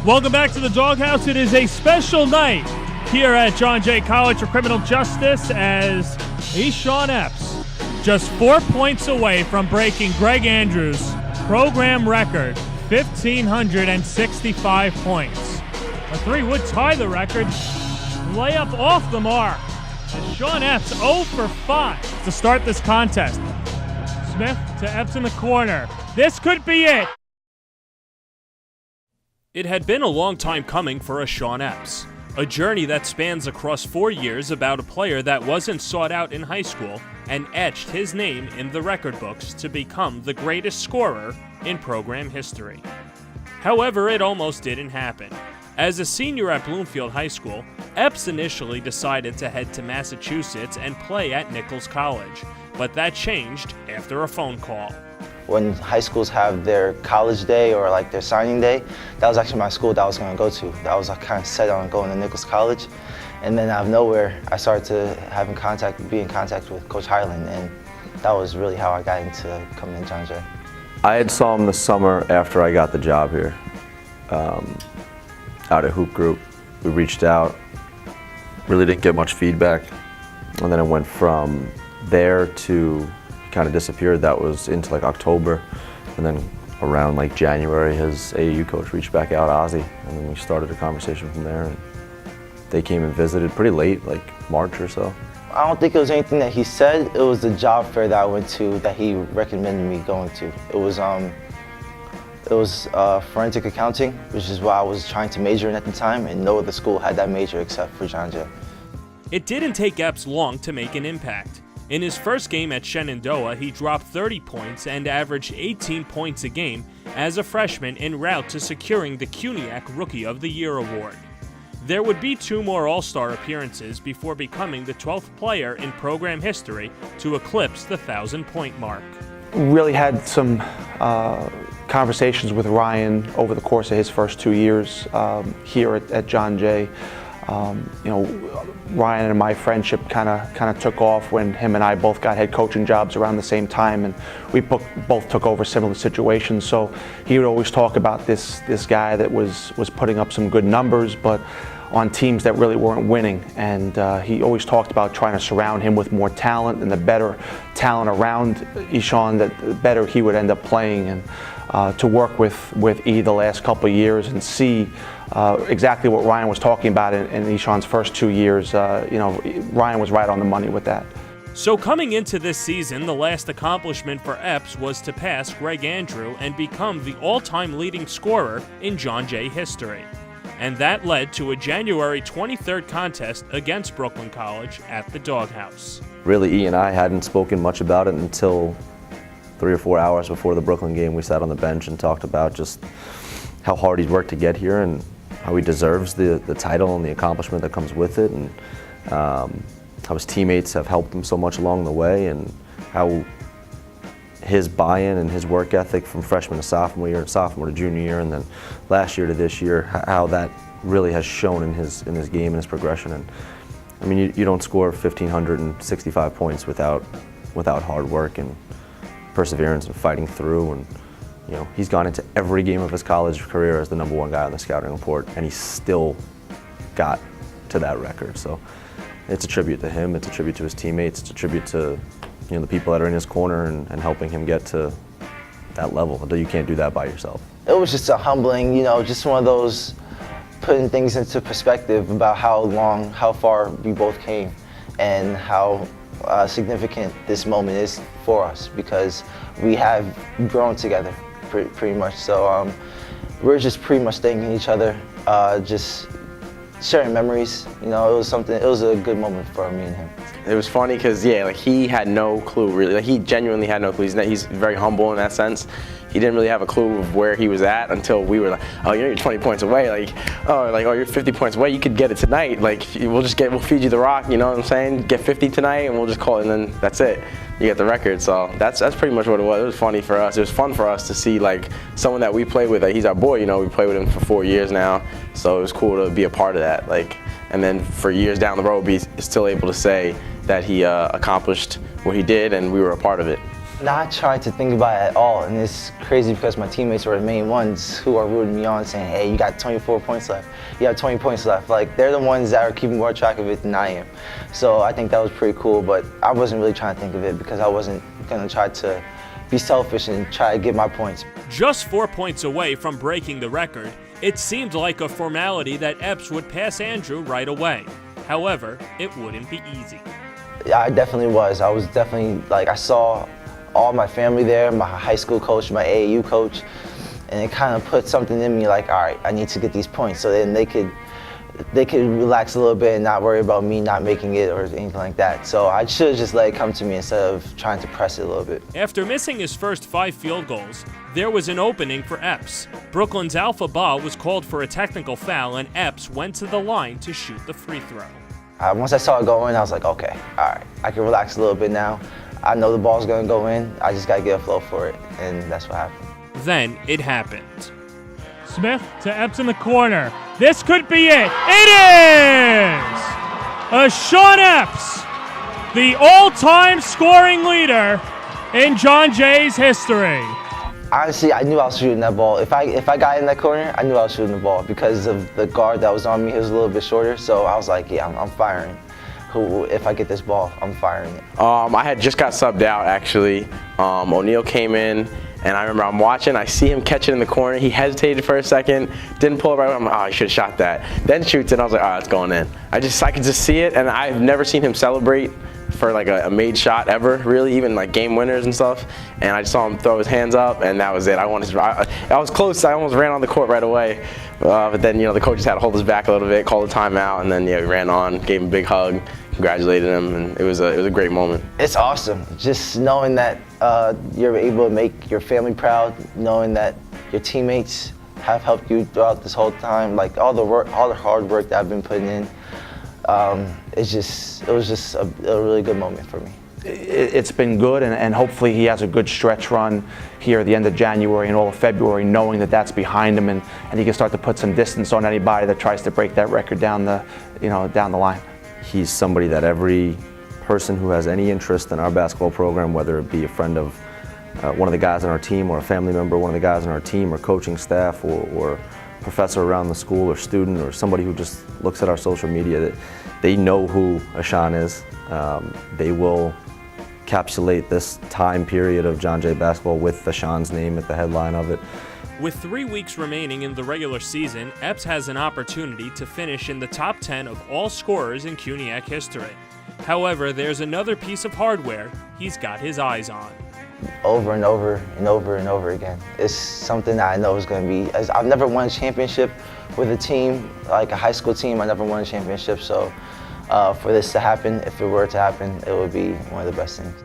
Welcome back to the Doghouse. It is a special night here at John Jay College for Criminal Justice as Essien Epps, just 4 points away from breaking Greg Andrews' program record, 1,565 points. A three would tie the record. Layup off the mark. Essien Epps 0 for 5 to start this contest. Smith to Epps in the corner. This could be it. It had been a long time coming for Essien Epps, a journey that spans across 4 years about a player that wasn't sought out in high school and etched his name in the record books to become the greatest scorer in program history. However, it almost didn't happen. As a senior at Bloomfield High School, Epps initially decided to head to Massachusetts and play at Nichols College, but that changed after a phone call. When high schools have their college day or like their signing day, that was actually my school that I was going to go to. I was kind of set on going to Nichols College. And then out of nowhere, I started to be in contact with Coach Highland, and that was really how I got into coming to John Jay. I had saw him the summer after I got the job here, out at Hoop Group. We reached out, really didn't get much feedback, and then it went from there to kind of disappeared. That was into like October, and then around like January his AAU coach reached back out, Ozzie, and then we started a conversation from there, and they came and visited pretty late, like March or so. I don't think it was anything that he said. It was the job fair that I went to that he recommended me going to. It was forensic accounting, which is what I was trying to major in at the time, and no other school had that major except for John Jay. It didn't take Epps long to make an impact. In his first game at Shenandoah, he dropped 30 points and averaged 18 points a game as a freshman en route to securing the CUNYAC Rookie of the Year award. There would be 2 more All-Star appearances before becoming the 12th player in program history to eclipse the 1,000-point mark. Really had some conversations with Ryan over the course of his first 2 years here at John Jay. Ryan and my friendship kind of took off when him and I both got head coaching jobs around the same time, and we both took over similar situations. So he would always talk about this guy that was putting up some good numbers, but on teams that really weren't winning. And he always talked about trying to surround him with more talent, and the better talent around Essien, the better he would end up playing. And to work with E the last couple of years and see exactly what Ryan was talking about in Essien's first 2 years, Ryan was right on the money with that. So coming into this season, the last accomplishment for Epps was to pass Greg Andrew and become the all-time leading scorer in John Jay history. And that led to a January 23rd contest against Brooklyn College at the Doghouse. Really, E and I hadn't spoken much about it until 3 or 4 hours before the Brooklyn game. We sat on the bench and talked about just how hard he's worked to get here and how he deserves the title and the accomplishment that comes with it, and how his teammates have helped him so much along the way, and how his buy-in and his work ethic from freshman to sophomore year and sophomore to junior year, and then last year to this year, how that really has shown in his game and his progression. And I mean, you don't score 1,565 points without hard work and perseverance and fighting through. And he's gone into every game of his college career as the #1 guy on the scouting report, and he still got to that record. So it's a tribute to him, it's a tribute to his teammates, it's a tribute to the people that are in his corner and helping him get to that level. You can't do that by yourself. It was just a humbling, just one of those putting things into perspective about how far we both came, and how significant this moment is for us, because we have grown together pretty much. So we're just pretty much thanking each other, just sharing memories. It was a good moment for me and him. It was funny because, he had no clue really. He genuinely had no clue. He's very humble in that sense. He didn't really have a clue of where he was at until we were like, oh, you're 20 points away. Oh, you're 50 points away. You could get it tonight. We'll feed you the rock. You know what I'm saying? Get 50 tonight, and we'll just call it, and then that's it. You get the record. So that's pretty much what it was. It was funny for us. It was fun for us to see someone that we play with. He's our boy. We played with him for 4 years now. So it was cool to be a part of that. And then for years down the road, be still able to say that he accomplished what he did, and we were a part of it. Not trying to think about it at all, and it's crazy because my teammates are the main ones who are rooting me on, saying, hey, you got 24 points left, you have 20 points left. Like, they're the ones that are keeping more track of it than I am. So I think that was pretty cool, but I wasn't really trying to think of it because I wasn't gonna try to be selfish and try to get my points. Just 4 points away from breaking the record, it seemed like a formality that Epps would pass Andrew right away. However, it wouldn't be easy. Yeah, I definitely was. I was definitely, like, I saw all my family there, my high school coach, my AAU coach, and it kind of put something in me like, all right, I need to get these points so then they could relax a little bit and not worry about me not making it or anything like that. So I should have just let it come to me instead of trying to press it a little bit. After missing his first 5 field goals, there was an opening for Epps. Brooklyn's Alpha Ba was called for a technical foul and Epps went to the line to shoot the free throw. Once I saw it go in, I was like, okay, all right, I can relax a little bit now. I know the ball's gonna go in, I just gotta get a flow for it, and that's what happened. Then it happened. Smith to Epps in the corner. This could be it. It is! Sean Epps, the all-time scoring leader in John Jay's history. Honestly, I knew I was shooting that ball. If I got in that corner, I knew I was shooting the ball because of the guard that was on me. He was a little bit shorter, so I was like, yeah, I'm firing. If I get this ball, I'm firing it. I had just got subbed out, actually. O'Neal came in, and I remember I'm watching. I see him catch it in the corner. He hesitated for a second, didn't pull it right. I'm like, oh, I should have shot that. Then shoots it, and I was like, oh, it's going in. I could just see it, and I've never seen him celebrate for like a made shot ever, really, even like game winners and stuff. And I just saw him throw his hands up, and that was it. I was close. I almost ran on the court right away, but then the coach just had to hold us back a little bit, called a timeout, and then we ran on, gave him a big hug, congratulated him, and it was a great moment. It's awesome, just knowing that you're able to make your family proud, knowing that your teammates have helped you throughout this whole time, like all the hard work that I've been putting in. It was just a really good moment for me. It's been good, and hopefully he has a good stretch run here at the end of January and all of February, knowing that that's behind him, and he can start to put some distance on anybody that tries to break that record down the line. He's somebody that every person who has any interest in our basketball program, whether it be a friend of one of the guys on our team or a family member, one of the guys on our team or coaching staff or professor around the school or student or somebody who just looks at our social media, that they know who Essien is. They will encapsulate this time period of John Jay basketball with Essien's name at the headline of it. With 3 weeks remaining in the regular season, Epps has an opportunity to finish in the top 10 of all scorers in CUNYAC history. However, there's another piece of hardware he's got his eyes on. Over and over and over and over again. It's something that I know is going to be, as I've never won a championship with a team, like a high school team, I never won a championship, so for this to happen, if it were to happen, it would be one of the best things.